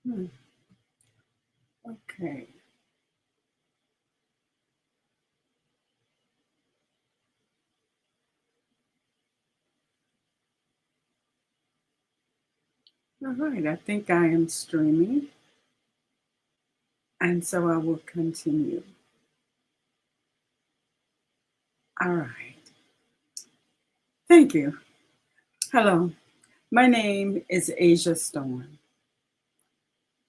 Hmm. Okay. All right. I think I am streaming. And so I will continue. All right. Thank you. Hello. My name is Asia Storm.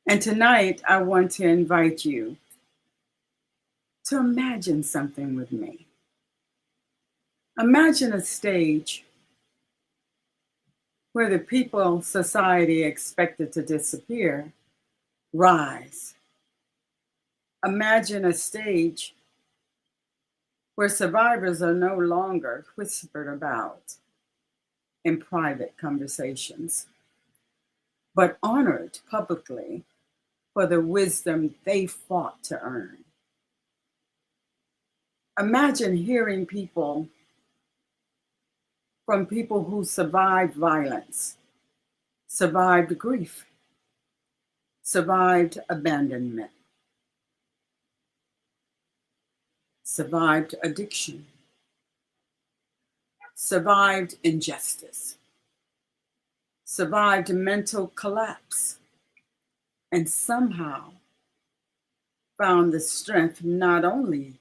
And tonight I want to invite you to imagine something with me. Imagine a stage where the people society expected to disappear rise. Imagine a stage where survivors are no longer whispered about in private conversations, but honored publicly for the wisdom they fought to earn. Imagine hearing from people who survived violence, survived grief, survived abandonment, survived addiction, survived injustice, survived mental collapse, and somehow found the strength not only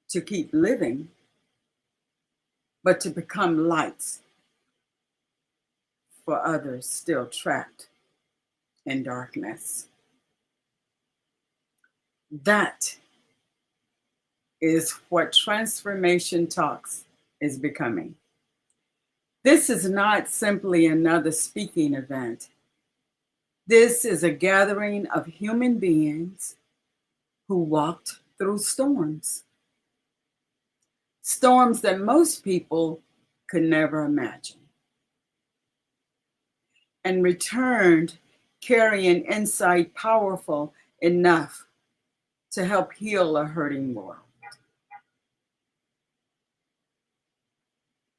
to keep living, but to become lights for others still trapped in darkness. That is what Transformation Talks is becoming. This is not simply another speaking event. This is a gathering of human beings who walked through storms, storms that most people could never imagine, and returned carrying insight powerful enough to help heal a hurting world.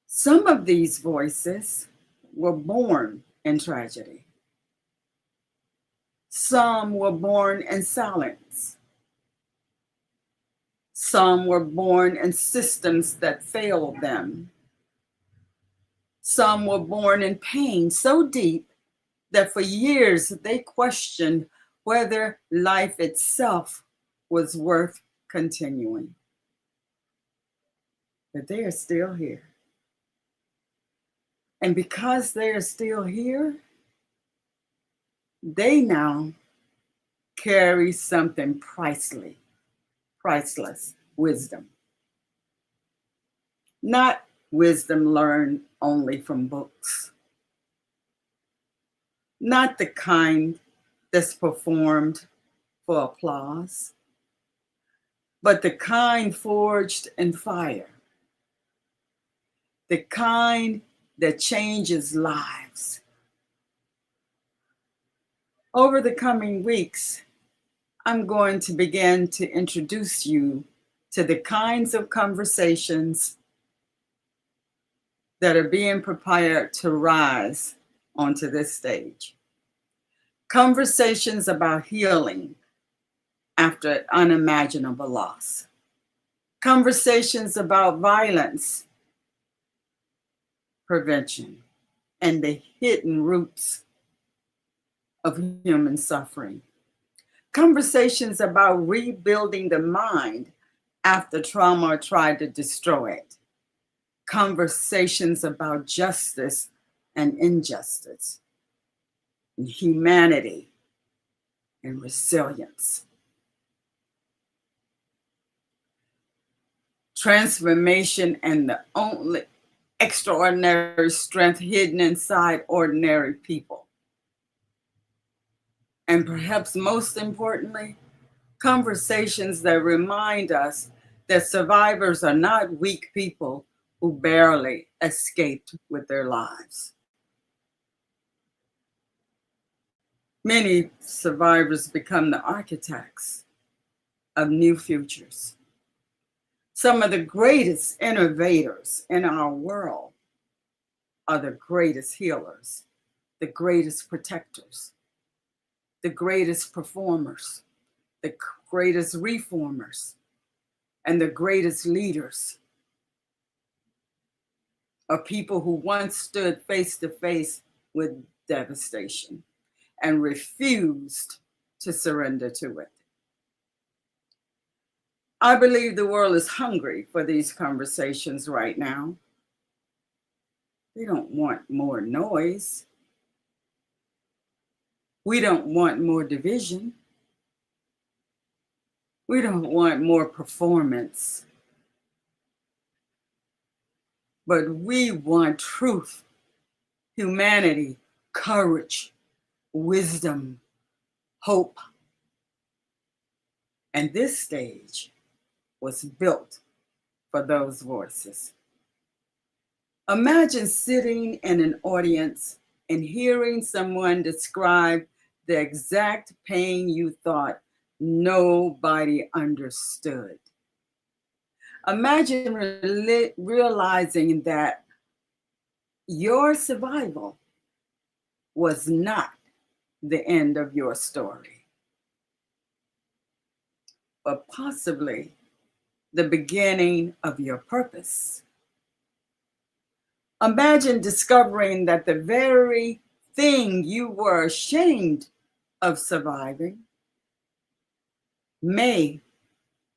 Some of these voices were born in tragedy. Some were born in silence. Some were born in systems that failed them. Some were born in pain so deep that for years they questioned whether life itself was worth continuing. But they are still here. And because they are still here, they now carry something priceless wisdom. Not wisdom learned only from books, not the kind that's performed for applause, but the kind forged in fire, the kind that changes lives. Over the coming weeks, I'm going to begin to introduce you to the kinds of conversations that are being prepared to rise onto this stage. Conversations about healing after unimaginable loss. Conversations about violence prevention and the hidden roots of human suffering. Conversations about rebuilding the mind after trauma tried to destroy it. Conversations about justice and injustice, and humanity and resilience. Transformation and the only extraordinary strength hidden inside ordinary people. And perhaps most importantly, conversations that remind us that survivors are not weak people who barely escaped with their lives. Many survivors become the architects of new futures. Some of the greatest innovators in our world are the greatest healers. the greatest protectors, the greatest performers, the greatest reformers, and the greatest leaders are people who once stood face to face with devastation and refused to surrender to it. I believe the world is hungry for these conversations right now. They don't want more noise. We don't want more division. We don't want more performance. But we want truth, humanity, courage, wisdom, hope. And this stage was built for those voices. Imagine sitting in an audience and hearing someone describe the exact pain you thought nobody understood. Imagine realizing that your survival was not the end of your story, but possibly the beginning of your purpose. Imagine discovering that the very thing you were ashamed of surviving may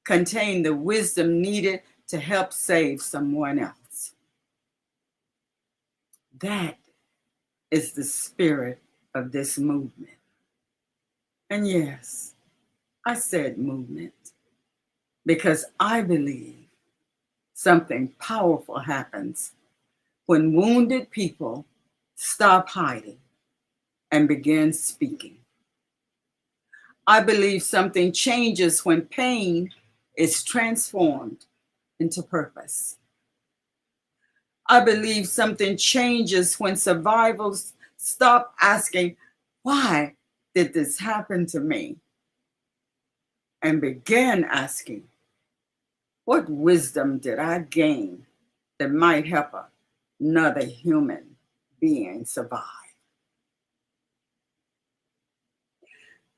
contain the wisdom needed to help save someone else. That is the spirit of this movement. And yes, I said movement because I believe something powerful happens when wounded people stop hiding and begin speaking. I believe something changes when pain is transformed into purpose. I believe something changes when survivors stop asking, why did this happen to me? And begin asking, what wisdom did I gain that might help another human being survive?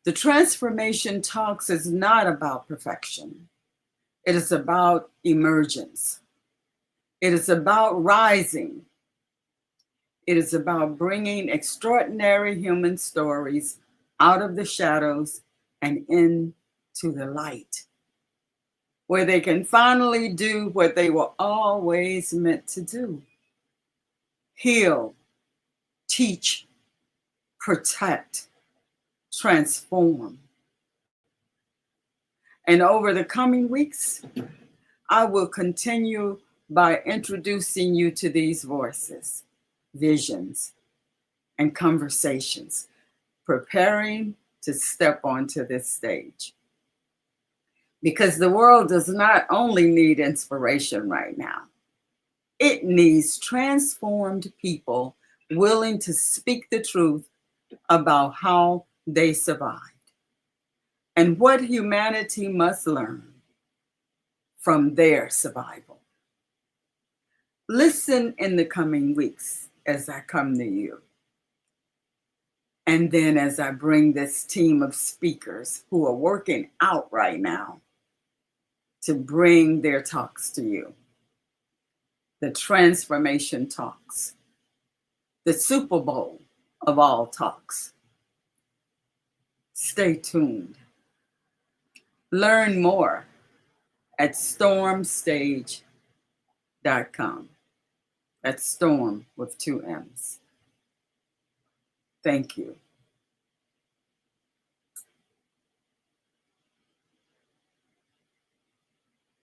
The Transformation Talks is not about perfection. It is about emergence. It is about rising. It is about bringing extraordinary human stories out of the shadows and into the light, where they can finally do what they were always meant to do: heal, teach, protect, transform. And over the coming weeks, I will continue by introducing you to these voices, visions, and conversations, preparing to step onto this stage. Because the world does not only need inspiration right now, it needs transformed people willing to speak the truth about how they survived and what humanity must learn from their survival. Listen in the coming weeks as I come to you. And then as I bring this team of speakers who are working out right now to bring their talks to you. The Transformation Talks, the Super Bowl of all talks. Stay tuned. Learn more at stormstage.com. That's storm with 2 M's. Thank you.